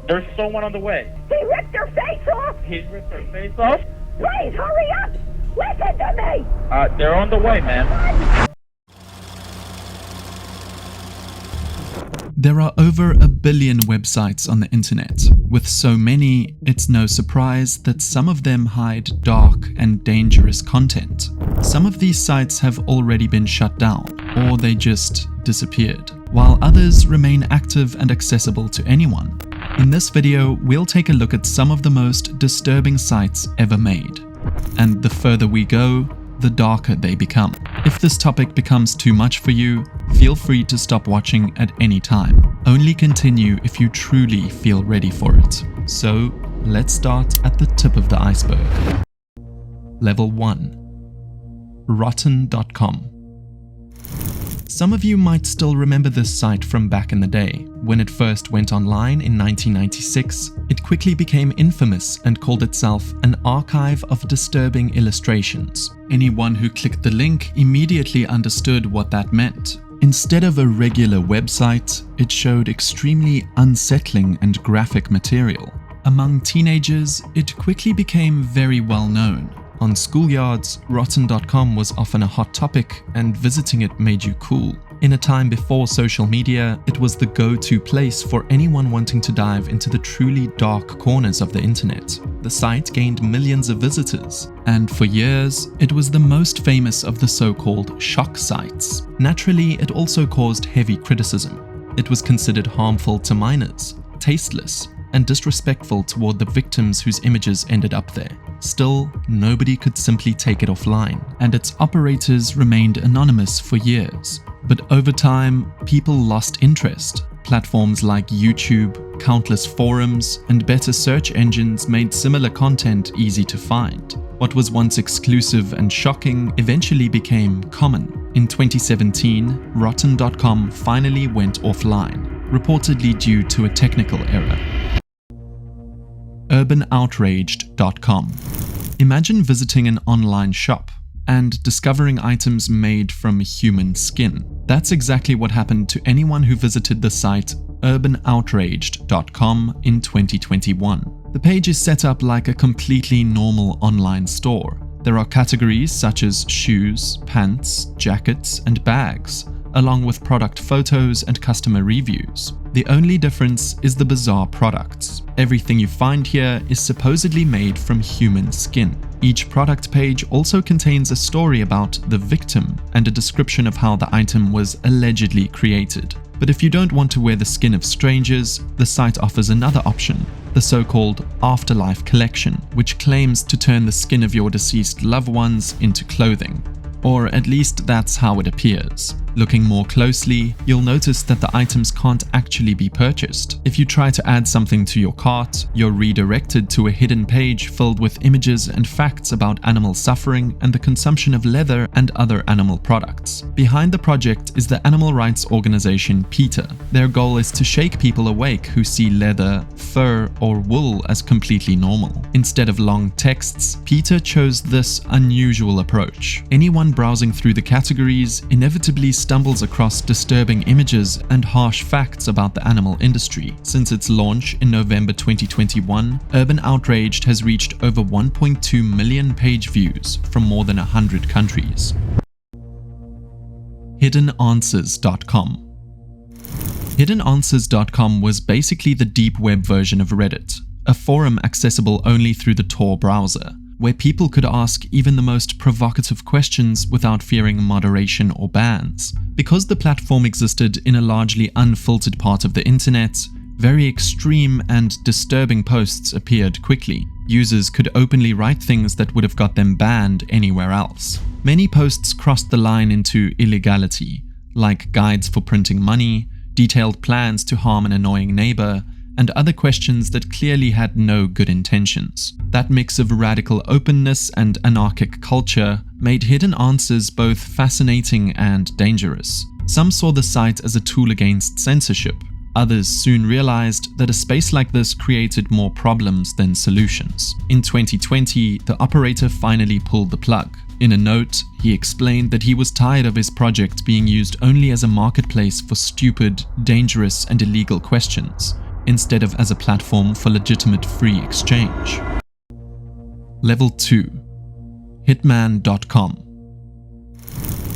There's someone on the way. He ripped her face off! He ripped her face off? Please, hurry up! Listen to me! They're on the way, ma'am. There are over 1 billion websites on the internet. With so many, it's no surprise that some of them hide dark and dangerous content. Some of these sites have already been shut down, or they just disappeared, while others remain active and accessible to anyone. In this video, we'll take a look at some of the most disturbing sites ever made. And the further we go, the darker they become. If this topic becomes too much for you, feel free to stop watching at any time. Only continue if you truly feel ready for it. So, let's start at the tip of the iceberg. Level 1. Rotten.com. Some of you might still remember this site from back in the day. When it first went online in 1996, it quickly became infamous and called itself an archive of disturbing illustrations. Anyone who clicked the link immediately understood what that meant. Instead of a regular website, it showed extremely unsettling and graphic material. Among teenagers, it quickly became very well known. On schoolyards, Rotten.com was often a hot topic, and visiting it made you cool. In a time before social media, it was the go-to place for anyone wanting to dive into the truly dark corners of the internet. The site gained millions of visitors, and for years, it was the most famous of the so-called shock sites. Naturally, it also caused heavy criticism. It was considered harmful to minors, tasteless, and disrespectful toward the victims whose images ended up there. Still, nobody could simply take it offline, and its operators remained anonymous for years. But over time, people lost interest. Platforms like YouTube, countless forums, and better search engines made similar content easy to find. What was once exclusive and shocking eventually became common. In 2017, Rotten.com finally went offline, reportedly due to a technical error. UrbanOutraged.com. Imagine visiting an online shop and discovering items made from human skin. That's exactly what happened to anyone who visited the site UrbanOutraged.com in 2021. The page is set up like a completely normal online store. There are categories such as shoes, pants, jackets, and bags, along with product photos and customer reviews. The only difference is the bizarre products. Everything you find here is supposedly made from human skin. Each product page also contains a story about the victim and a description of how the item was allegedly created. But if you don't want to wear the skin of strangers, the site offers another option, the so-called Afterlife collection, which claims to turn the skin of your deceased loved ones into clothing. Or at least that's how it appears. Looking more closely, you'll notice that the items can't actually be purchased. If you try to add something to your cart, you're redirected to a hidden page filled with images and facts about animal suffering and the consumption of leather and other animal products. Behind the project is the animal rights organization PETA. Their goal is to shake people awake who see leather, fur, or wool as completely normal. Instead of long texts, PETA chose this unusual approach. Anyone browsing through the categories inevitably stumbles across disturbing images and harsh facts about the animal industry. Since its launch in November 2021, Urban Outraged has reached over 1.2 million page views from more than 100 countries. HiddenAnswers.com. HiddenAnswers.com was basically the deep web version of Reddit, a forum accessible only through the Tor browser, where people could ask even the most provocative questions without fearing moderation or bans. Because the platform existed in a largely unfiltered part of the internet, very extreme and disturbing posts appeared quickly. Users could openly write things that would have got them banned anywhere else. Many posts crossed the line into illegality, like guides for printing money, detailed plans to harm an annoying neighbor, and other questions that clearly had no good intentions. That mix of radical openness and anarchic culture made Hidden Answers both fascinating and dangerous. Some saw the site as a tool against censorship. Others soon realized that a space like this created more problems than solutions. In 2020, the operator finally pulled the plug. In a note, he explained that he was tired of his project being used only as a marketplace for stupid, dangerous, and illegal questions. instead of as a platform for legitimate free exchange. Level 2. Hitman.com.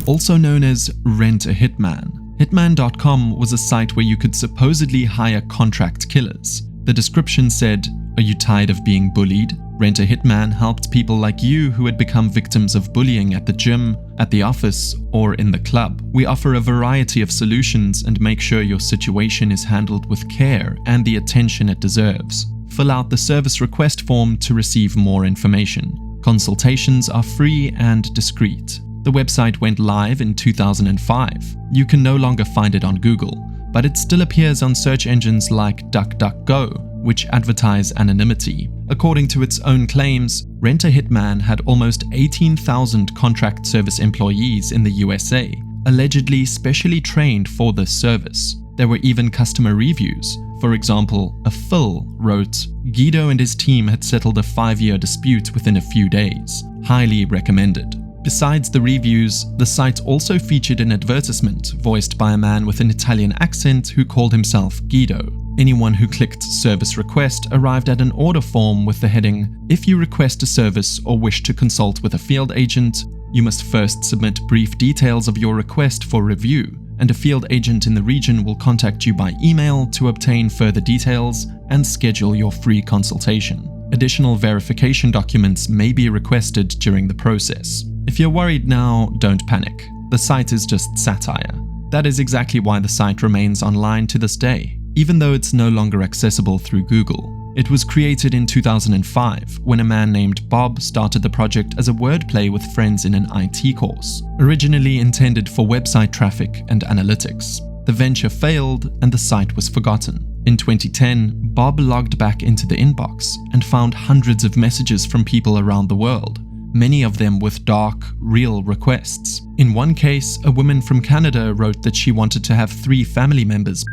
Also known as Rent a Hitman, Hitman.com was a site where you could supposedly hire contract killers. The description said, "Are you tired of being bullied? Rent a Hitman helped people like you who had become victims of bullying at the gym, at the office, or in the club. We offer a variety of solutions and make sure your situation is handled with care and the attention it deserves. Fill out the service request form to receive more information. Consultations are free and discreet." The website went live in 2005. You can no longer find it on Google, but it still appears on search engines like DuckDuckGo, which advertise anonymity. According to its own claims, Rent a Hitman had almost 18,000 contract service employees in the USA, allegedly specially trained for this service. There were even customer reviews. For example, a Phil wrote, "Guido and his team had settled a 5-year dispute within a few days. Highly recommended." Besides the reviews, the site also featured an advertisement voiced by a man with an Italian accent who called himself Guido. Anyone who clicked service request arrived at an order form with the heading, "If you request a service or wish to consult with a field agent, you must first submit brief details of your request for review, and a field agent in the region will contact you by email to obtain further details and schedule your free consultation. Additional verification documents may be requested during the process." If you're worried now, don't panic. The site is just satire. That is exactly why the site remains online to this day, even though it's no longer accessible through Google. It was created in 2005 when a man named Bob started the project as a wordplay with friends in an IT course, originally intended for website traffic and analytics. The venture failed and the site was forgotten. In 2010, Bob logged back into the inbox and found hundreds of messages from people around the world, many of them with dark, real requests. In one case, a woman from Canada wrote that she wanted to have 3 family members.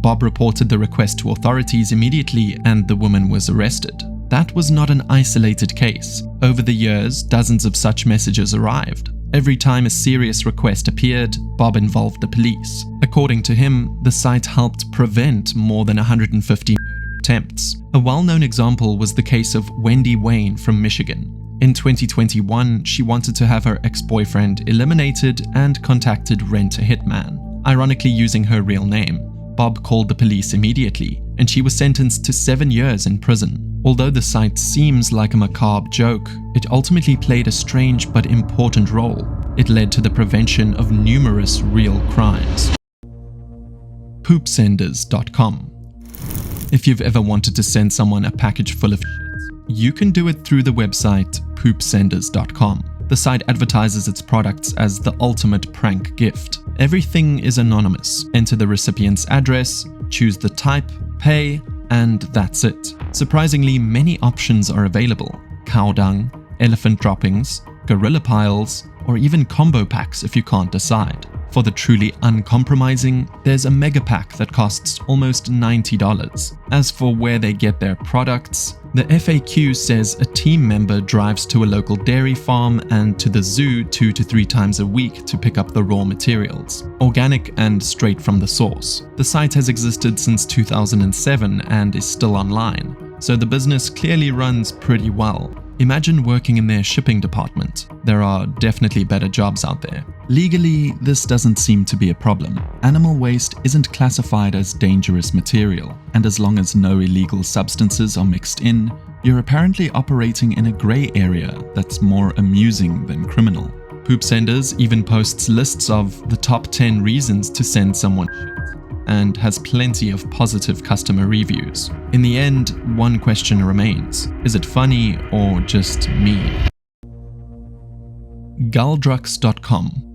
Bob reported the request to authorities immediately and the woman was arrested. That was not an isolated case. Over the years, dozens of such messages arrived. Every time a serious request appeared, Bob involved the police. According to him, the site helped prevent more than 150 murder attempts. A well-known example was the case of Wendy Wayne from Michigan. In 2021, she wanted to have her ex-boyfriend eliminated and contacted Rent a Hitman, ironically using her real name. Bob called the police immediately, and she was sentenced to 7 years in prison. Although the site seems like a macabre joke, it ultimately played a strange but important role. It led to the prevention of numerous real crimes. Poopsenders.com. If you've ever wanted to send someone a package full of shit, you can do it through the website poopsenders.com. The site advertises its products as the ultimate prank gift. Everything is anonymous. Enter the recipient's address, choose the type, pay, and that's it. Surprisingly, many options are available. Cow dung, elephant droppings, gorilla piles, or even combo packs if you can't decide. For the truly uncompromising, there's a mega pack that costs almost $90. As for where they get their products, the FAQ says a team member drives to a local dairy farm and to the zoo 2 to 3 times a week to pick up the raw materials, organic and straight from the source. The site has existed since 2007 and is still online, so the business clearly runs pretty well. Imagine working in their shipping department. There are definitely better jobs out there. Legally, this doesn't seem to be a problem. Animal waste isn't classified as dangerous material, and as long as no illegal substances are mixed in, you're apparently operating in a grey area that's more amusing than criminal. Poopsenders even posts lists of the top 10 reasons to send someone shit, and has plenty of positive customer reviews. In the end, one question remains: is it funny or just mean? Guldrux.com.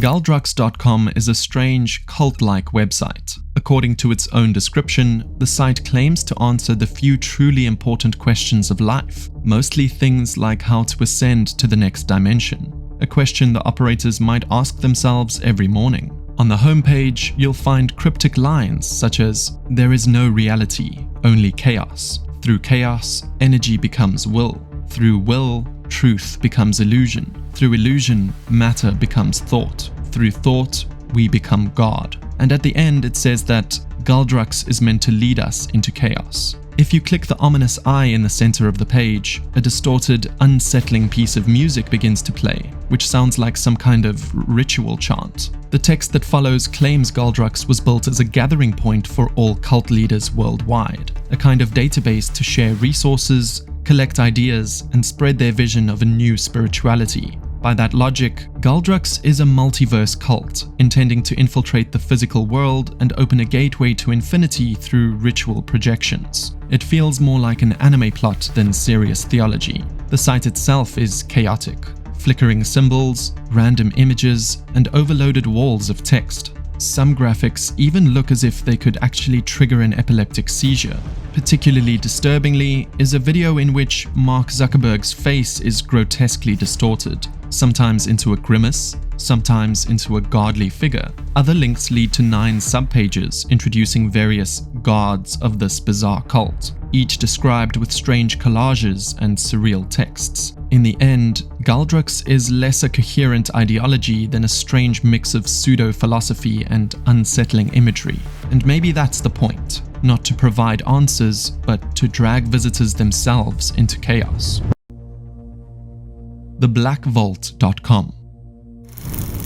Guldrux.com is a strange, cult-like website. According to its own description, the site claims to answer the few truly important questions of life, mostly things like how to ascend to the next dimension, a question the operators might ask themselves every morning. On the homepage, you'll find cryptic lines such as, "There is no reality, only chaos. Through chaos, energy becomes will. Through will, truth becomes illusion. Through illusion, matter becomes thought. Through thought, we become God. And at the end it says that Guldrux is meant to lead us into chaos. If you click the ominous eye in the center of the page, a distorted, unsettling piece of music begins to play, which sounds like some kind of ritual chant. The text that follows claims Guldrux was built as a gathering point for all cult leaders worldwide, a kind of database to share resources, collect ideas, and spread their vision of a new spirituality. By that logic, Guldrux is a multiverse cult, intending to infiltrate the physical world and open a gateway to infinity through ritual projections. It feels more like an anime plot than serious theology. The site itself is chaotic. Flickering symbols, random images, and overloaded walls of text. Some graphics even look as if they could actually trigger an epileptic seizure. Particularly disturbingly is a video in which Mark Zuckerberg's face is grotesquely distorted, sometimes into a grimace, sometimes into a godly figure. Other links lead to 9 subpages introducing various gods of this bizarre cult, each described with strange collages and surreal texts. In the end, Guldrux is less a coherent ideology than a strange mix of pseudo-philosophy and unsettling imagery. And maybe that's the point, not to provide answers, but to drag visitors themselves into chaos. TheBlackVault.com.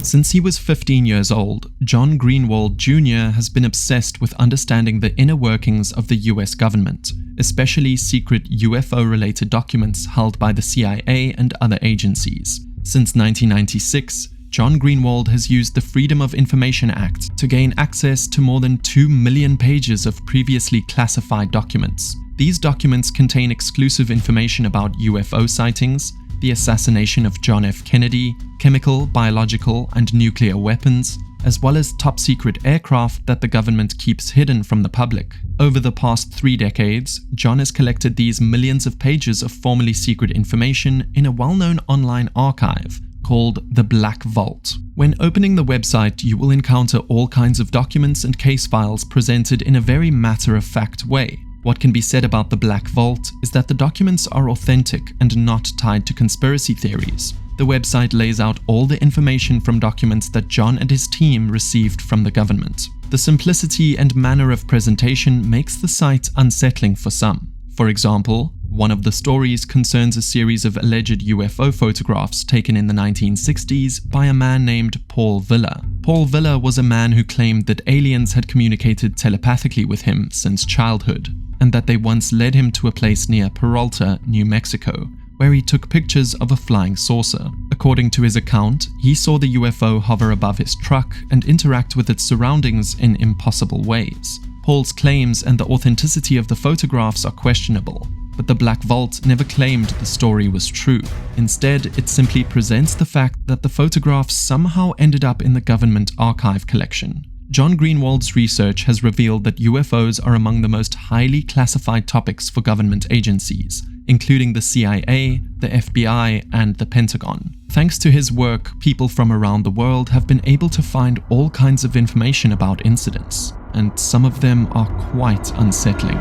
Since he was 15 years old, John Greenwald Jr. has been obsessed with understanding the inner workings of the US government, especially secret UFO-related documents held by the CIA and other agencies. Since 1996, John Greenwald has used the Freedom of Information Act to gain access to more than 2 million pages of previously classified documents. These documents contain exclusive information about UFO sightings, the assassination of John F. Kennedy, chemical, biological, and nuclear weapons, as well as top-secret aircraft that the government keeps hidden from the public. Over the past 3 decades, John has collected these millions of pages of formerly secret information in a well-known online archive called the Black Vault. When opening the website, you will encounter all kinds of documents and case files presented in a very matter-of-fact way. What can be said about the Black Vault is that the documents are authentic and not tied to conspiracy theories. The website lays out all the information from documents that John and his team received from the government. The simplicity and manner of presentation makes the site unsettling for some. For example, one of the stories concerns a series of alleged UFO photographs taken in the 1960s by a man named Paul Villa. Paul Villa was a man who claimed that aliens had communicated telepathically with him since childhood, and that they once led him to a place near Peralta, New Mexico, where he took pictures of a flying saucer. According to his account, he saw the UFO hover above his truck and interact with its surroundings in impossible ways. Paul's claims and the authenticity of the photographs are questionable, but the Black Vault never claimed the story was true. Instead, it simply presents the fact that the photographs somehow ended up in the government archive collection. John Greenwald's research has revealed that UFOs are among the most highly classified topics for government agencies, including the CIA, the FBI, and the Pentagon. Thanks to his work, people from around the world have been able to find all kinds of information about incidents, and some of them are quite unsettling.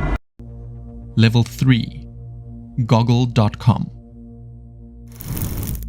Level 3. Goggle.com.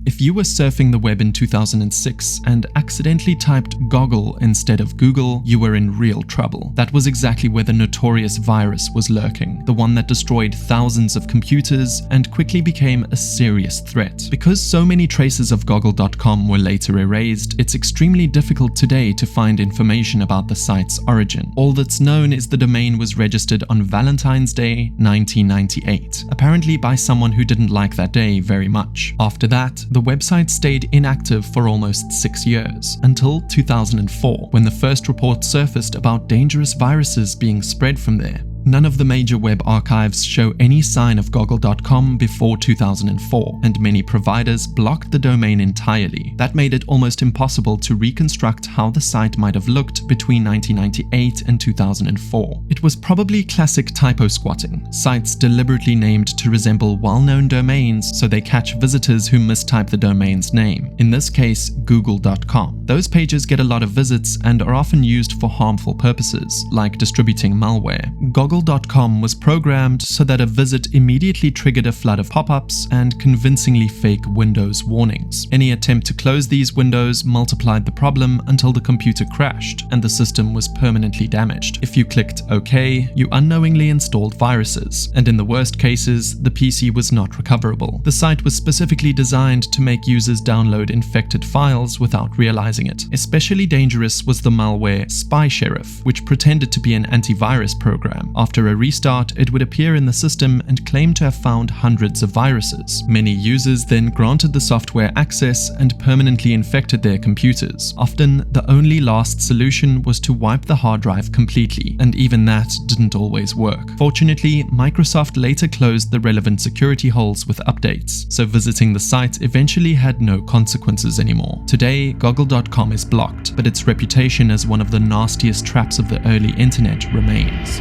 If you were surfing the web in 2006 and accidentally typed Goggle instead of Google, you were in real trouble. That was exactly where the notorious virus was lurking, the one that destroyed thousands of computers and quickly became a serious threat. Because so many traces of Goggle.com were later erased, it's extremely difficult today to find information about the site's origin. All that's known is the domain was registered on Valentine's Day, 1998, apparently by someone who didn't like that day very much. After that, the website stayed inactive for almost 6 years, until 2004, when the first report surfaced about dangerous viruses being spread from there. None of the major web archives show any sign of Goggle.com before 2004, and many providers blocked the domain entirely. That made it almost impossible to reconstruct how the site might have looked between 1998 and 2004. It was probably classic typo squatting, sites deliberately named to resemble well-known domains so they catch visitors who mistype the domain's name, in this case Google.com. Those pages get a lot of visits and are often used for harmful purposes, like distributing malware. Goggle Goggle.com was programmed so that a visit immediately triggered a flood of pop-ups and convincingly fake Windows warnings. Any attempt to close these windows multiplied the problem until the computer crashed and the system was permanently damaged. If you clicked OK, you unknowingly installed viruses, and in the worst cases, the PC was not recoverable. The site was specifically designed to make users download infected files without realizing it. Especially dangerous was the malware Spy Sheriff, which pretended to be an antivirus program. After a restart, it would appear in the system and claim to have found hundreds of viruses. Many users then granted the software access and permanently infected their computers. Often, the only last solution was to wipe the hard drive completely, and even that didn't always work. Fortunately, Microsoft later closed the relevant security holes with updates, so visiting the site eventually had no consequences anymore. Today, Goggle.com is blocked, but its reputation as one of the nastiest traps of the early internet remains.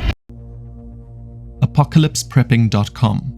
ApocalypsePrepping.com.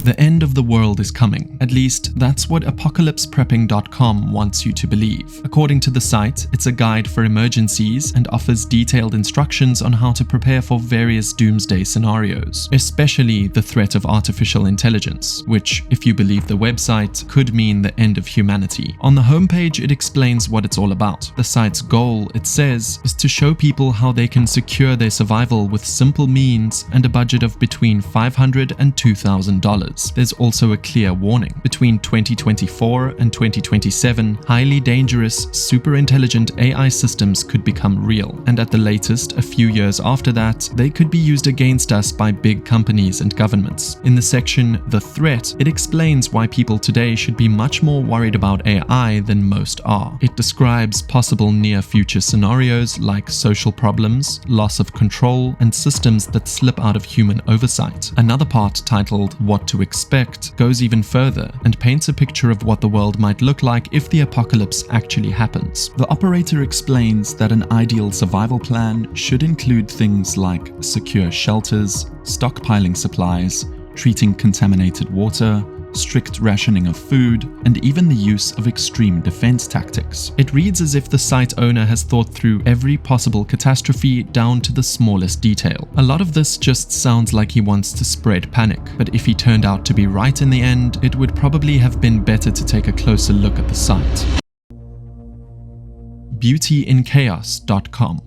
The end of the world is coming. At least, that's what ApocalypsePrepping.com wants you to believe. According to the site, it's a guide for emergencies and offers detailed instructions on how to prepare for various doomsday scenarios, especially the threat of artificial intelligence, which, if you believe the website, could mean the end of humanity. On the homepage, it explains what it's all about. The site's goal, it says, is to show people how they can secure their survival with simple means and a budget of between $500 and $2,000. There's also a clear warning. Between 2024 and 2027, highly dangerous, super intelligent AI systems could become real, and at the latest, a few years after that, they could be used against us by big companies and governments. In the section The Threat, it explains why people today should be much more worried about AI than most are. It describes possible near-future scenarios like social problems, loss of control, and systems that slip out of human oversight. Another part, titled What to Expect, goes even further and paints a picture of what the world might look like if the apocalypse actually happens. The operator explains that an ideal survival plan should include things like secure shelters, stockpiling supplies, treating contaminated water, strict rationing of food, and even the use of extreme defense tactics. It reads as if the site owner has thought through every possible catastrophe down to the smallest detail. A lot of this just sounds like he wants to spread panic, but if he turned out to be right in the end, it would probably have been better to take a closer look at the site. BeautyInChaos.com.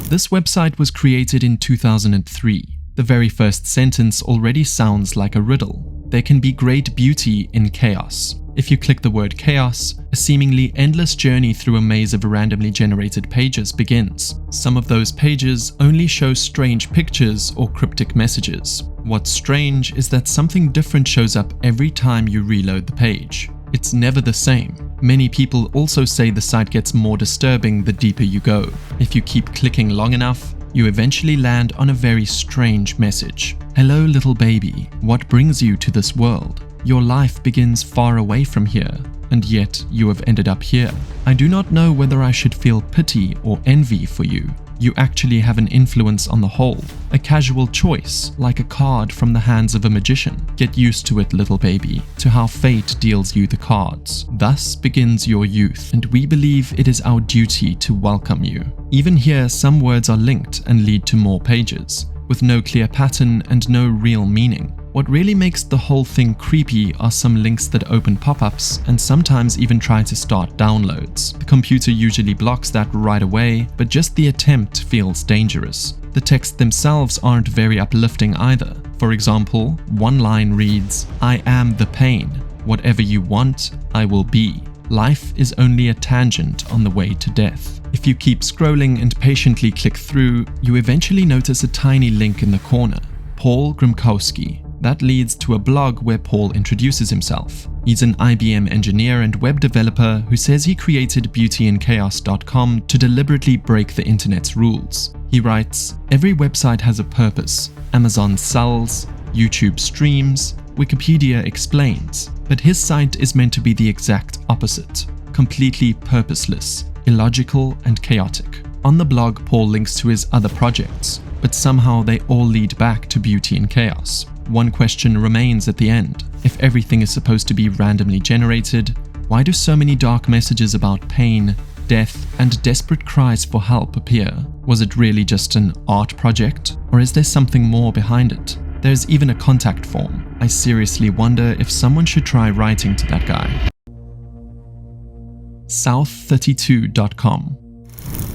This website was created in 2003. The very first sentence already sounds like a riddle. There can be great beauty in chaos. If you click the word chaos, a seemingly endless journey through a maze of randomly generated pages begins. Some of those pages only show strange pictures or cryptic messages. What's strange is that something different shows up every time you reload the page. It's never the same. Many people also say the site gets more disturbing the deeper you go. If you keep clicking long enough, you eventually land on a very strange message. Hello, little baby. What brings you to this world? Your life begins far away from here, and yet you have ended up here. I do not know whether I should feel pity or envy for you. You actually have an influence on the whole, a casual choice, like a card from the hands of a magician. Get used to it, little baby, to how fate deals you the cards. Thus begins your youth, and we believe it is our duty to welcome you. Even here, some words are linked and lead to more pages, with no clear pattern and no real meaning. What really makes the whole thing creepy are some links that open pop-ups and sometimes even try to start downloads. The computer usually blocks that right away, but just the attempt feels dangerous. The texts themselves aren't very uplifting either. For example, one line reads, "I am the pain. Whatever you want, I will be. Life is only a tangent on the way to death." If you keep scrolling and patiently click through, you eventually notice a tiny link in the corner. Paul Grimkowski. That leads to a blog where Paul introduces himself. He's an IBM engineer and web developer who says he created BeautyInChaos.com to deliberately break the internet's rules. He writes, "Every website has a purpose. Amazon sells, YouTube streams, Wikipedia explains. But his site is meant to be the exact opposite. Completely purposeless, illogical, and chaotic." On the blog, Paul links to his other projects, but somehow they all lead back to Beauty in Chaos. One question remains at the end. If everything is supposed to be randomly generated, why do so many dark messages about pain, death, and desperate cries for help appear. Was it really just an art project? Or is there something more behind it? There's even a contact form. I seriously wonder if someone should try writing to that guy. South32.com.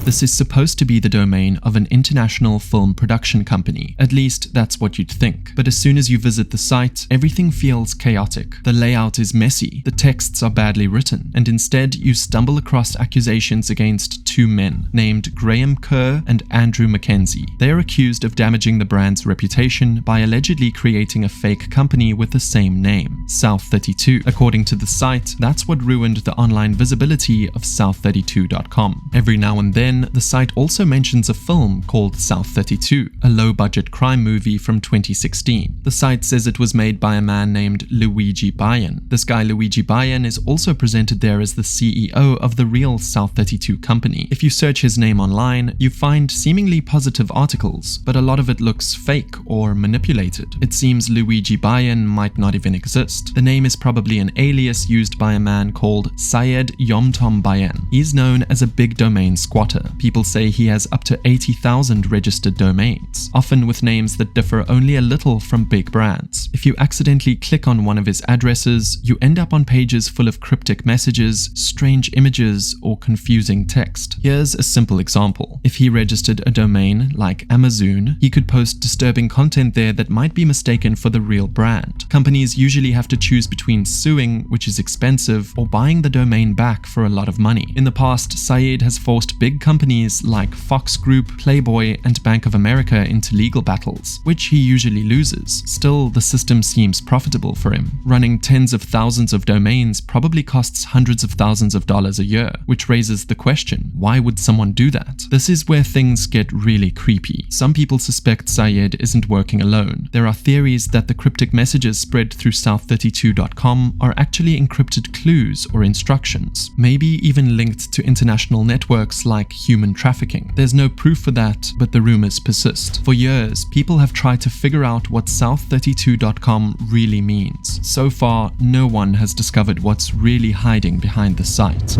This is supposed to be the domain of an international film production company. At least that's what you'd think. But as soon as you visit the site, everything feels chaotic. The layout is messy, the texts are badly written, and instead you stumble across accusations against two men named Graham Kerr and Andrew Mackenzie. They are accused of damaging the brand's reputation by allegedly creating a fake company with the same name, South32. According to the site, that's what ruined the online visibility of South32.com. Every now and then, the site also mentions a film called South32, a low-budget crime movie from 2016. The site says it was made by a man named Luigi Bayan. This guy Luigi Bayan is also presented there as the CEO of the real South32 company. If you search his name online, you find seemingly positive articles, but a lot of it looks fake or manipulated. It seems Luigi Bayan might not even exist. The name is probably an alias used by a man called Syed Yomtom Bayan. He's known as a big domain squatter. People say he has up to 80,000 registered domains, often with names that differ only a little from big brands. If you accidentally click on one of his addresses, you end up on pages full of cryptic messages, strange images, or confusing text. Here's a simple example. If he registered a domain like Amazon, he could post disturbing content there that might be mistaken for the real brand. Companies usually have to choose between suing, which is expensive, or buying the domain back for a lot of money. In the past, Syed has forced big companies like Fox Group, Playboy, and Bank of America into legal battles, which he usually loses. Still, the system seems profitable for him. Running tens of thousands of domains probably costs hundreds of thousands of dollars a year, which raises the question, why would someone do that? This is where things get really creepy. Some people suspect Syed isn't working alone. There are theories that the cryptic messages spread through South32.com are actually encrypted clues or instructions, maybe even linked to international networks like human trafficking. There's no proof for that, but the rumors persist. For years, people have tried to figure out what South32.com really means. So far, no one has discovered what's really hiding behind the site.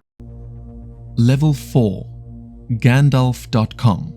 Level 4. Gandalf.com.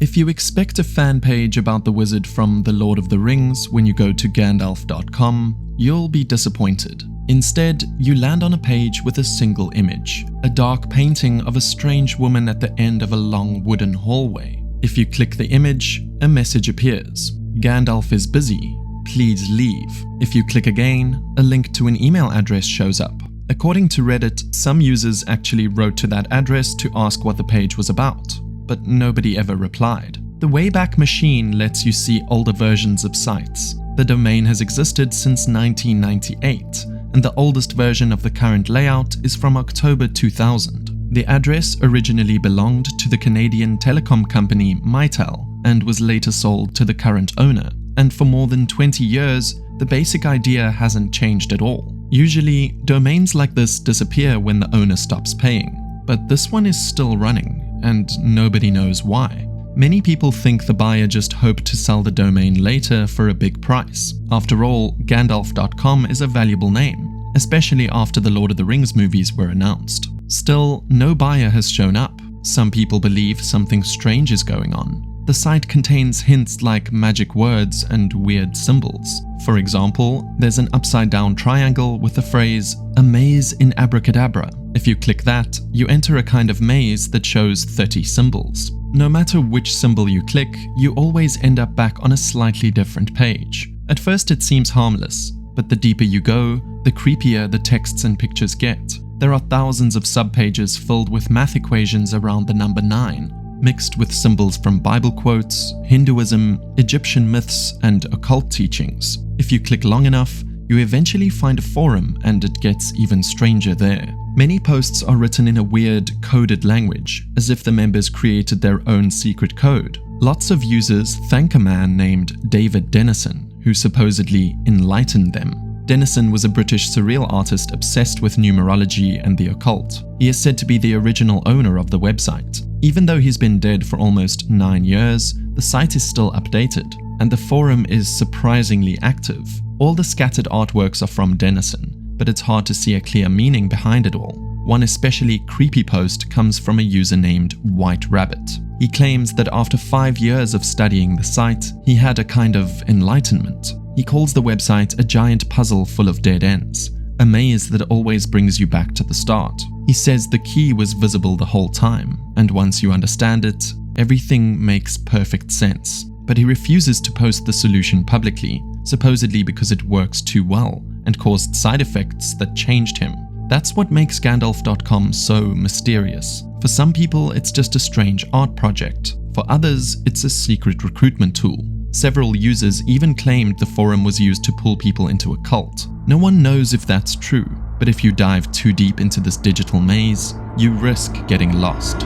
If you expect a fan page about the wizard from The Lord of the Rings when you go to Gandalf.com, you'll be disappointed. Instead, you land on a page with a single image, a dark painting of a strange woman at the end of a long wooden hallway. If you click the image, a message appears. Gandalf is busy. Please leave. If you click again, a link to an email address shows up. According to Reddit, some users actually wrote to that address to ask what the page was about, but nobody ever replied. The Wayback Machine lets you see older versions of sites. The domain has existed since 1998, and the oldest version of the current layout is from October 2000. The address originally belonged to the Canadian telecom company Mitel and was later sold to the current owner. And for more than 20 years, the basic idea hasn't changed at all. Usually, domains like this disappear when the owner stops paying, but this one is still running, and nobody knows why. Many people think the buyer just hoped to sell the domain later for a big price. After all, Gandalf.com is a valuable name, especially after the Lord of the Rings movies were announced. Still, no buyer has shown up. Some people believe something strange is going on. The site contains hints like magic words and weird symbols. For example, there's an upside-down triangle with the phrase, "A maze in abracadabra." If you click that, you enter a kind of maze that shows 30 symbols. No matter which symbol you click, you always end up back on a slightly different page. At first it seems harmless, but the deeper you go, the creepier the texts and pictures get. There are thousands of subpages filled with math equations around the number 9, mixed with symbols from Bible quotes, Hinduism, Egyptian myths, and occult teachings. If you click long enough, you eventually find a forum, and it gets even stranger there. Many posts are written in a weird, coded language, as if the members created their own secret code. Lots of users thank a man named David Dennison, who supposedly enlightened them. Dennison was a British surreal artist obsessed with numerology and the occult. He is said to be the original owner of the website. Even though he's been dead for almost 9 years, the site is still updated, and the forum is surprisingly active. All the scattered artworks are from Dennison, but it's hard to see a clear meaning behind it all. One especially creepy post comes from a user named White Rabbit. He claims that after 5 years of studying the site, he had a kind of enlightenment. He calls the website a giant puzzle full of dead ends, a maze that always brings you back to the start. He says the key was visible the whole time, and once you understand it, everything makes perfect sense. But he refuses to post the solution publicly, supposedly because it works too well and caused side effects that changed him. That's what makes Gandalf.com so mysterious. For some people, it's just a strange art project. For others, it's a secret recruitment tool. Several users even claimed the forum was used to pull people into a cult. No one knows if that's true, but if you dive too deep into this digital maze, you risk getting lost.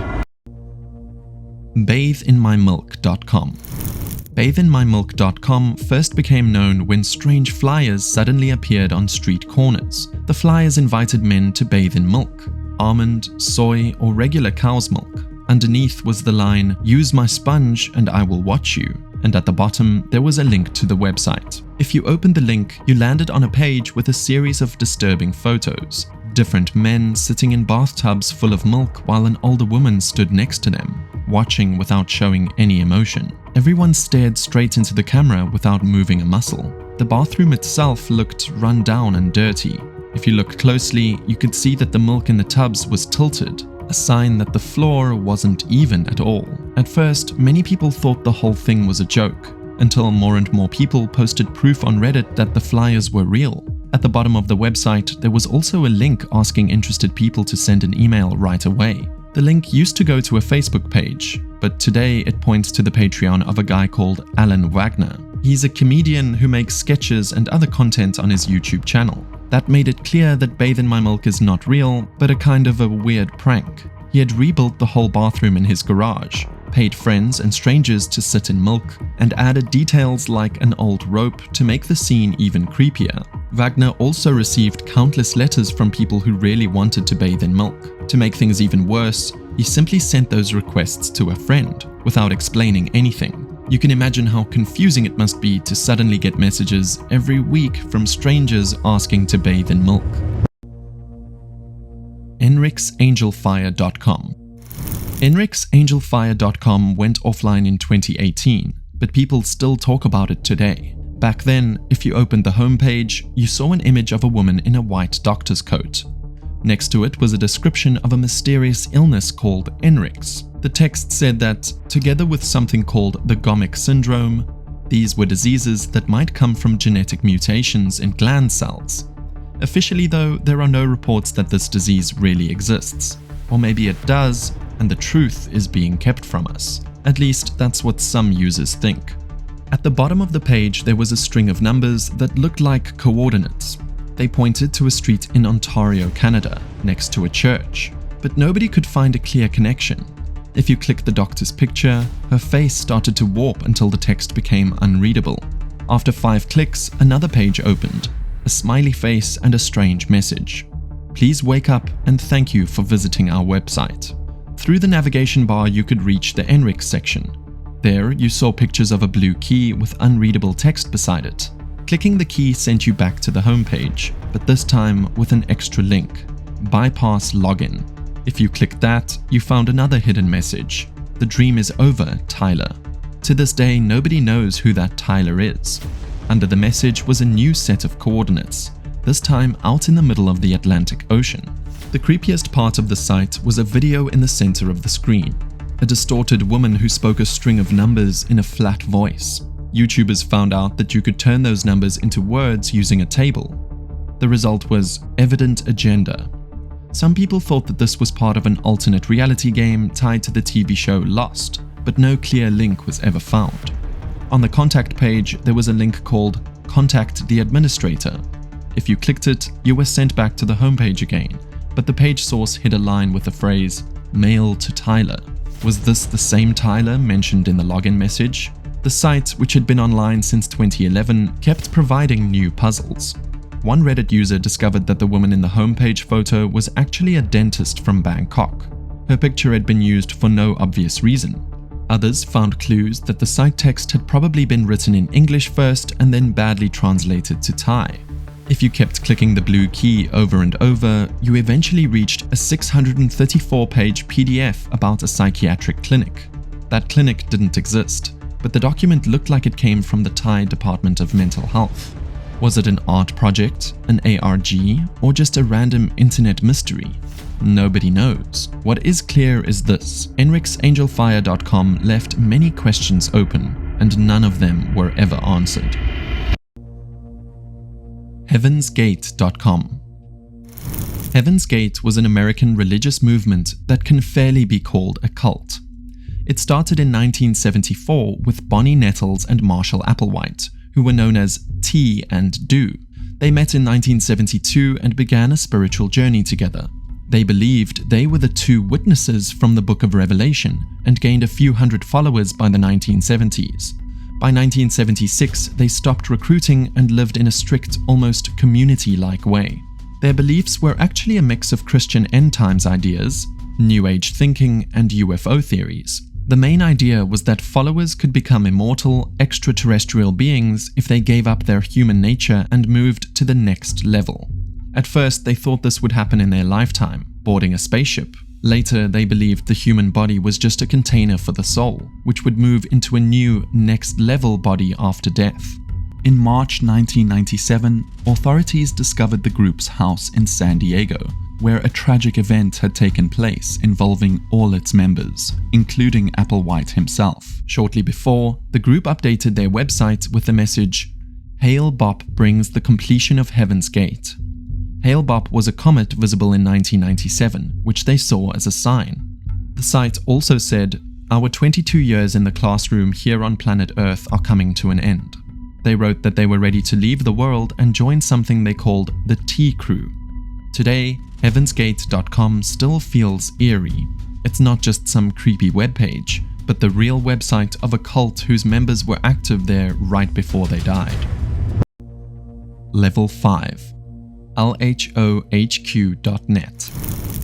BatheInMyMilk.com. BatheInMyMilk.com first became known when strange flyers suddenly appeared on street corners. The flyers invited men to bathe in milk, almond, soy, or regular cow's milk. Underneath was the line, "Use my sponge and I will watch you," and at the bottom there was a link to the website. If you opened the link, you landed on a page with a series of disturbing photos. Different men sitting in bathtubs full of milk while an older woman stood next to them, watching without showing any emotion. Everyone stared straight into the camera without moving a muscle. The bathroom itself looked run down and dirty. If you looked closely, you could see that the milk in the tubs was tilted, a sign that the floor wasn't even at all. At first, many people thought the whole thing was a joke, until more and more people posted proof on Reddit that the flyers were real. At the bottom of the website, there was also a link asking interested people to send an email right away. The link used to go to a Facebook page, but today it points to the Patreon of a guy called Alan Wagner. He's a comedian who makes sketches and other content on his YouTube channel. That made it clear that Bathe in My Milk is not real, but a kind of a weird prank. He had rebuilt the whole bathroom in his garage, paid friends and strangers to sit in milk, and added details like an old rope to make the scene even creepier. Wagner also received countless letters from people who really wanted to bathe in milk. To make things even worse, he simply sent those requests to a friend, without explaining anything. You can imagine how confusing it must be to suddenly get messages every week from strangers asking to bathe in milk. EnrixAngelFire.com. EnrixAngelFire.com went offline in 2018, but people still talk about it today. Back then, if you opened the homepage, you saw an image of a woman in a white doctor's coat. Next to it was a description of a mysterious illness called Enrix. The text said that, together with something called the Gomic syndrome, these were diseases that might come from genetic mutations in gland cells. Officially though, there are no reports that this disease really exists. Or maybe it does, and the truth is being kept from us. At least that's what some users think. At the bottom of the page there was a string of numbers that looked like coordinates. They pointed to a street in Ontario, Canada, next to a church, but nobody could find a clear connection. If you clicked the doctor's picture, her face started to warp until the text became unreadable. After 5 clicks, another page opened, a smiley face and a strange message. Please wake up and thank you for visiting our website. Through the navigation bar you could reach the Enrix section. There you saw pictures of a blue key with unreadable text beside it. Clicking the key sent you back to the homepage, but this time with an extra link, bypass login. If you clicked that, you found another hidden message. The dream is over, Tyler. To this day, nobody knows who that Tyler is. Under the message was a new set of coordinates, this time out in the middle of the Atlantic Ocean. The creepiest part of the site was a video in the center of the screen. A distorted woman who spoke a string of numbers in a flat voice. YouTubers found out that you could turn those numbers into words using a table. The result was Evident Agenda. Some people thought that this was part of an alternate reality game tied to the TV show Lost, but no clear link was ever found. On the contact page, there was a link called Contact the Administrator. If you clicked it, you were sent back to the homepage again, but the page source hid a line with the phrase, Mail to Tyler. Was this the same Tyler mentioned in the login message? The site, which had been online since 2011, kept providing new puzzles. One Reddit user discovered that the woman in the homepage photo was actually a dentist from Bangkok. Her picture had been used for no obvious reason. Others found clues that the site text had probably been written in English first and then badly translated to Thai. If you kept clicking the blue key over and over, you eventually reached a 634-page PDF about a psychiatric clinic. That clinic didn't exist, but the document looked like it came from the Thai Department of Mental Health. Was it an art project, an ARG, or just a random internet mystery? Nobody knows. What is clear is this: EnrixAngelFire.com left many questions open, and none of them were ever answered. HeavensGate.com. Heaven's Gate was an American religious movement that can fairly be called a cult. It started in 1974 with Bonnie Nettles and Marshall Applewhite, who were known as T and Do. They met in 1972 and began a spiritual journey together. They believed they were the two witnesses from the Book of Revelation and gained a few hundred followers by the 1970s. By 1976, they stopped recruiting and lived in a strict, almost community-like way. Their beliefs were actually a mix of Christian end times ideas, New Age thinking, and UFO theories. The main idea was that followers could become immortal, extraterrestrial beings if they gave up their human nature and moved to the next level. At first, they thought this would happen in their lifetime, boarding a spaceship. Later, they believed the human body was just a container for the soul, which would move into a new, next-level body after death. In March 1997, authorities discovered the group's house in San Diego, where a tragic event had taken place involving all its members, including Applewhite himself. Shortly before, the group updated their website with the message, "Hail Bop brings the completion of Heaven's Gate." Hail Bop was a comet visible in 1997, which they saw as a sign. The site also said, "Our 22 years in the classroom here on planet Earth are coming to an end." They wrote that they were ready to leave the world and join something they called the T Crew. Today, HeavensGate.com still feels eerie. It's not just some creepy webpage, but the real website of a cult whose members were active there right before they died. Level 5. LHOHQ.net.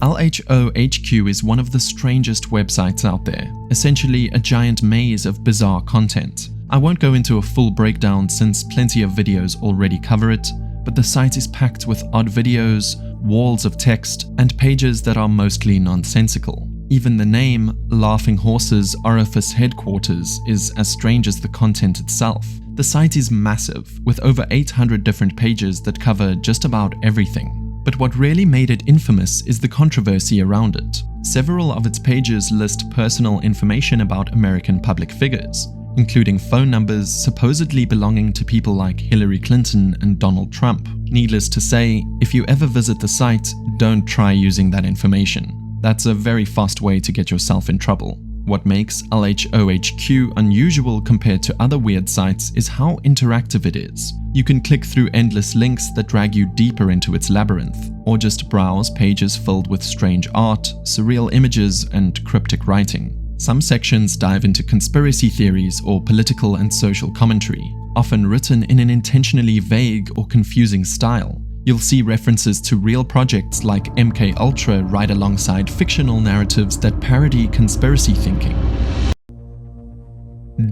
LHOHQ is one of the strangest websites out there, essentially a giant maze of bizarre content. I won't go into a full breakdown since plenty of videos already cover it, but the site is packed with odd videos, walls of text, and pages that are mostly nonsensical. Even the name, Laughing Horses Orifice Headquarters, is as strange as the content itself. The site is massive, with over 800 different pages that cover just about everything. But what really made it infamous is the controversy around it. Several of its pages list personal information about American public figures, including phone numbers supposedly belonging to people like Hillary Clinton and Donald Trump. Needless to say, if you ever visit the site, don't try using that information. That's a very fast way to get yourself in trouble. What makes LHOHQ unusual compared to other weird sites is how interactive it is. You can click through endless links that drag you deeper into its labyrinth, or just browse pages filled with strange art, surreal images, and cryptic writing. Some sections dive into conspiracy theories or political and social commentary, often written in an intentionally vague or confusing style. You'll see references to real projects like MKUltra right alongside fictional narratives that parody conspiracy thinking.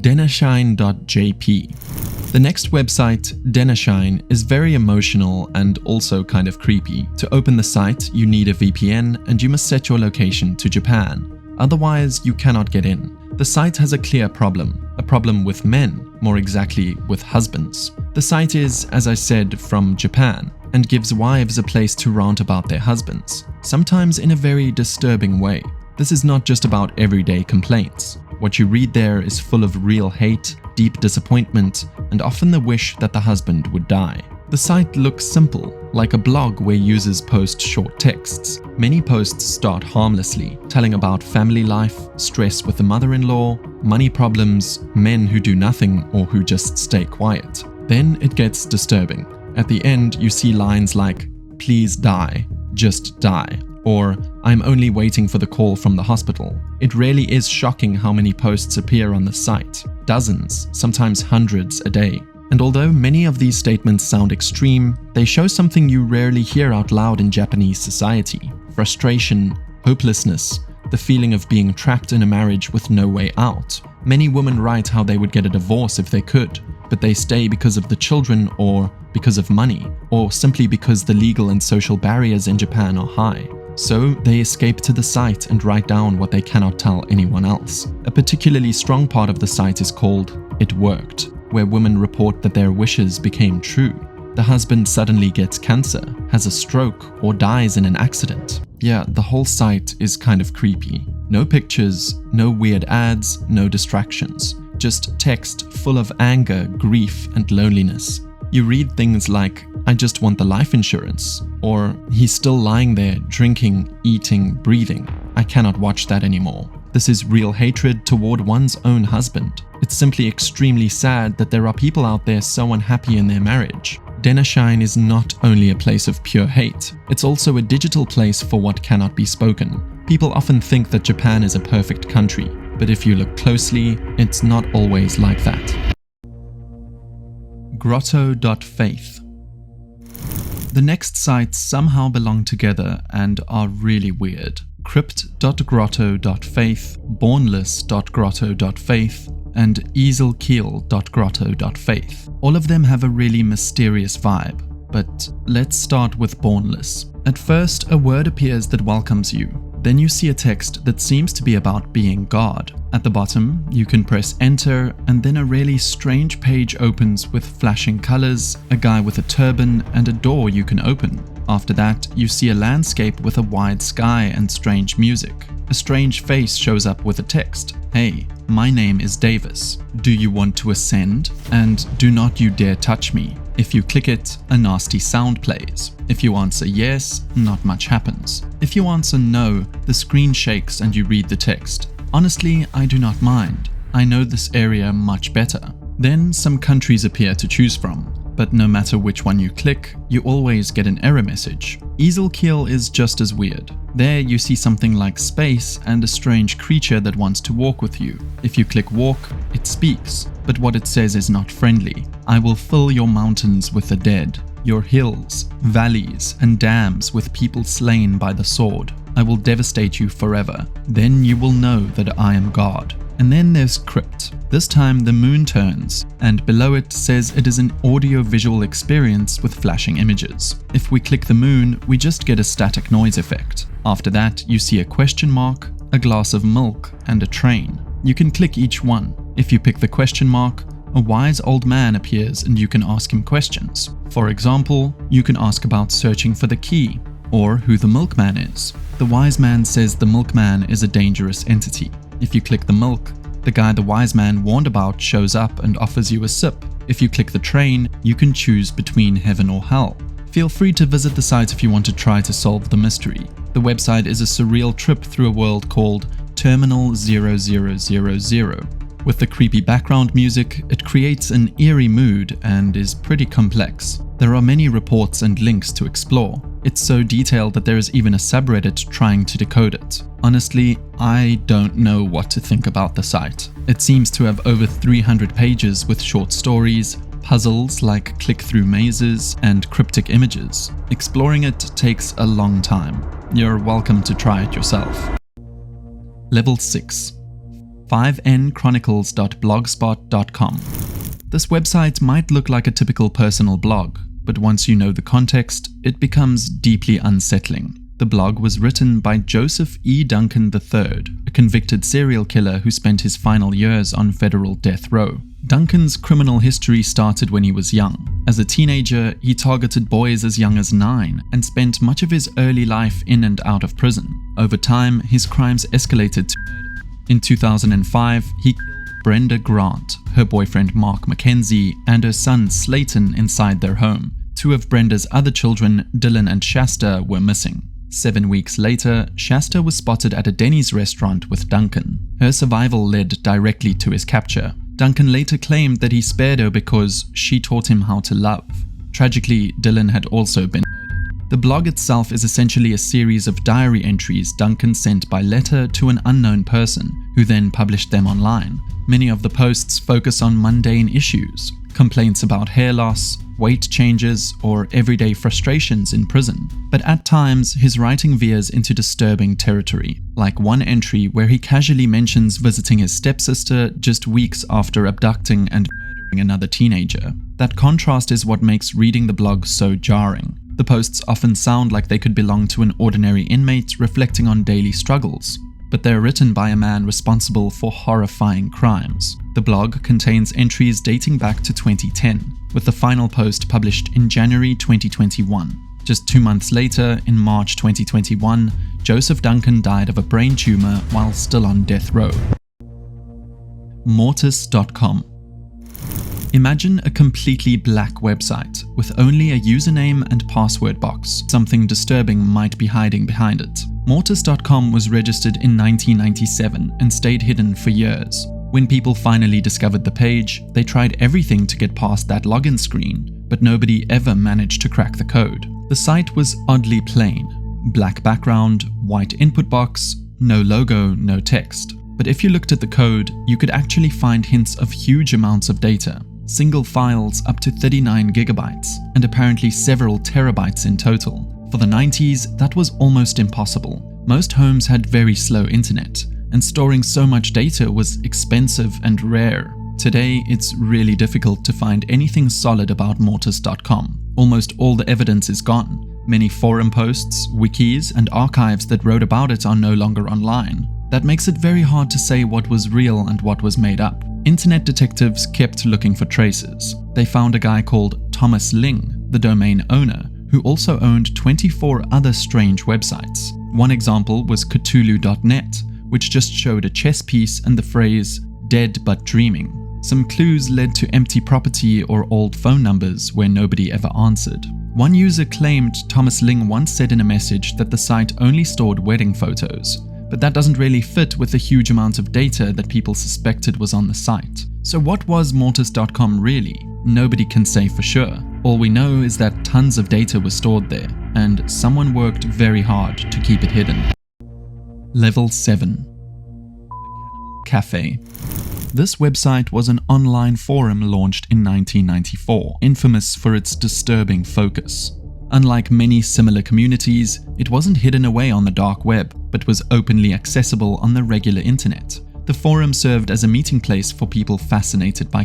Denashine.jp. The next website, Denashine, is very emotional and also kind of creepy. To open the site, you need a VPN and you must set your location to Japan. Otherwise, you cannot get in. The site has a clear problem. A problem with men, more exactly with husbands. The site is, as I said, from Japan, and gives wives a place to rant about their husbands, sometimes in a very disturbing way. This is not just about everyday complaints. What you read there is full of real hate, deep disappointment, and often the wish that the husband would die. The site looks simple, like a blog where users post short texts. Many posts start harmlessly, telling about family life, stress with the mother-in-law, money problems, men who do nothing or who just stay quiet. Then it gets disturbing. At the end, you see lines like, "Please die, just die," or "I'm only waiting for the call from the hospital." It really is shocking how many posts appear on the site. Dozens, sometimes hundreds a day. And although many of these statements sound extreme, they show something you rarely hear out loud in Japanese society: frustration, hopelessness, the feeling of being trapped in a marriage with no way out. Many women write how they would get a divorce if they could, but they stay because of the children or because of money, or simply because the legal and social barriers in Japan are high. So they escape to the site and write down what they cannot tell anyone else. A particularly strong part of the site is called "It Worked," where women report that their wishes became true. The husband suddenly gets cancer, has a stroke, or dies in an accident. Yeah, the whole site is kind of creepy. No pictures, no weird ads, no distractions. Just text full of anger, grief, and loneliness. You read things like, "I just want the life insurance," or "He's still lying there, drinking, eating, breathing. I cannot watch that anymore." This is real hatred toward one's own husband. It's simply extremely sad that there are people out there so unhappy in their marriage. Denashine is not only a place of pure hate, it's also a digital place for what cannot be spoken. People often think that Japan is a perfect country, but if you look closely, it's not always like that. Grotto.faith. The next sites somehow belong together and are really weird. Crypt.grotto.faith, Bornless.grotto.faith, and Easelkeel.grotto.faith. All of them have a really mysterious vibe, but let's start with Bornless. At first, a word appears that welcomes you. Then you see a text that seems to be about being God. At the bottom, you can press enter, and then a really strange page opens with flashing colors, a guy with a turban, and a door you can open. After that, you see a landscape with a wide sky and strange music. A strange face shows up with a text. "Hey, my name is Davis. Do you want to ascend? And do not you dare touch me." If you click it, a nasty sound plays. If you answer yes, not much happens. If you answer no, the screen shakes and you read the text. "Honestly, I do not mind. I know this area much better." Then some countries appear to choose from, but no matter which one you click, you always get an error message. Easelkeel is just as weird. There you see something like space and a strange creature that wants to walk with you. If you click walk, it speaks, but what it says is not friendly. "I will fill your mountains with the dead, your hills, valleys, and dams with people slain by the sword. I will devastate you forever. Then you will know that I am God." And then there's Crypt. This time the moon turns, and below it says it is an audio-visual experience with flashing images. If we click the moon, we just get a static noise effect. After that, you see a question mark, a glass of milk, and a train. You can click each one. If you pick the question mark, a wise old man appears and you can ask him questions. For example, you can ask about searching for the key, or who the milkman is. The wise man says the milkman is a dangerous entity. If you click the milk, the guy the wise man warned about shows up and offers you a sip. If you click the train, you can choose between heaven or hell. Feel free to visit the site if you want to try to solve the mystery. The website is a surreal trip through a world called Terminal 0000. With the creepy background music, it creates an eerie mood and is pretty complex. There are many reports and links to explore. It's so detailed that there is even a subreddit trying to decode it. Honestly, I don't know what to think about the site. It seems to have over 300 pages with short stories, puzzles like click-through mazes, and cryptic images. Exploring it takes a long time. You're welcome to try it yourself. Level 6. 5nchronicles.blogspot.com. This website might look like a typical personal blog, but once you know the context, it becomes deeply unsettling. The blog was written by Joseph E. Duncan III, a convicted serial killer who spent his final years on federal death row. Duncan's criminal history started when he was young. As a teenager, he targeted boys as young as 9 and spent much of his early life in and out of prison. Over time, his crimes escalated to murder. In 2005, he killed Brenda Grant, her boyfriend Mark Mackenzie, and her son Slayton inside their home. 2 of Brenda's other children, Dylan and Shasta, were missing. 7 weeks later, Shasta was spotted at a Denny's restaurant with Duncan. Her survival led directly to his capture. Duncan later claimed that he spared her because she taught him how to love. Tragically, Dylan had also been murdered. The blog itself is essentially a series of diary entries Duncan sent by letter to an unknown person, who then published them online. Many of the posts focus on mundane issues, complaints about hair loss, weight changes, or everyday frustrations in prison. But at times, his writing veers into disturbing territory, like one entry where he casually mentions visiting his stepsister just weeks after abducting and murdering another teenager. That contrast is what makes reading the blog so jarring. The posts often sound like they could belong to an ordinary inmate reflecting on daily struggles, but they're written by a man responsible for horrifying crimes. The blog contains entries dating back to 2010, with the final post published in January 2021. Just 2 months later, in March 2021, Joseph Duncan died of a brain tumor while still on death row. Mortis.com. Imagine a completely black website with only a username and password box. Something disturbing might be hiding behind it. Mortis.com was registered in 1997 and stayed hidden for years. When people finally discovered the page, they tried everything to get past that login screen, but nobody ever managed to crack the code. The site was oddly plain. Black background, white input box, no logo, no text. But if you looked at the code, you could actually find hints of huge amounts of data. Single files up to 39 gigabytes, and apparently several terabytes in total. For the 90s, that was almost impossible. Most homes had very slow internet, and storing so much data was expensive and rare. Today, it's really difficult to find anything solid about Mortis.com. Almost all the evidence is gone. Many forum posts, wikis, and archives that wrote about it are no longer online. That makes it very hard to say what was real and what was made up. Internet detectives kept looking for traces. They found a guy called Thomas Ling, the domain owner, who also owned 24 other strange websites. One example was Cthulhu.net, which just showed a chess piece and the phrase, "dead but dreaming." Some clues led to empty property or old phone numbers where nobody ever answered. One user claimed Thomas Ling once said in a message that the site only stored wedding photos, but that doesn't really fit with the huge amount of data that people suspected was on the site. So what was Mortis.com really? Nobody can say for sure. All we know is that tons of data was stored there, and someone worked very hard to keep it hidden. Level 7. Cafe. This website was an online forum launched in 1994, infamous for its disturbing focus. Unlike many similar communities, it wasn't hidden away on the dark web, but was openly accessible on the regular internet. The forum served as a meeting place for people fascinated by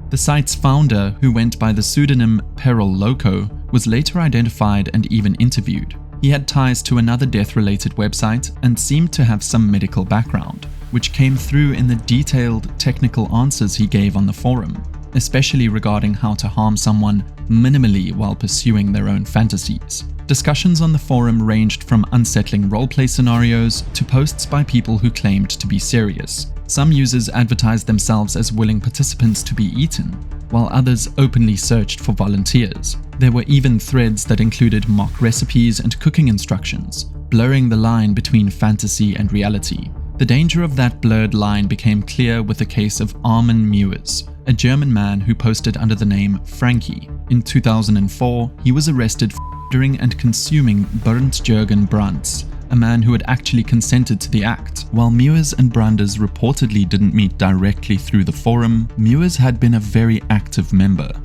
the site's founder, who went by the pseudonym Peril Loco, was later identified and even interviewed. He had ties to another death-related website and seemed to have some medical background, which came through in the detailed, technical answers he gave on the forum, especially regarding how to harm someone minimally while pursuing their own fantasies. Discussions on the forum ranged from unsettling roleplay scenarios to posts by people who claimed to be serious. Some users advertised themselves as willing participants to be eaten, while others openly searched for volunteers. There were even threads that included mock recipes and cooking instructions, blurring the line between fantasy and reality. The danger of that blurred line became clear with the case of Armin Mewers, a German man who posted under the name Frankie. In 2004, he was arrested for ordering and consuming Bernd Jürgen Brands, a man who had actually consented to the act. While Mewers and Brandes reportedly didn't meet directly through the forum, Mewers had been a very active member.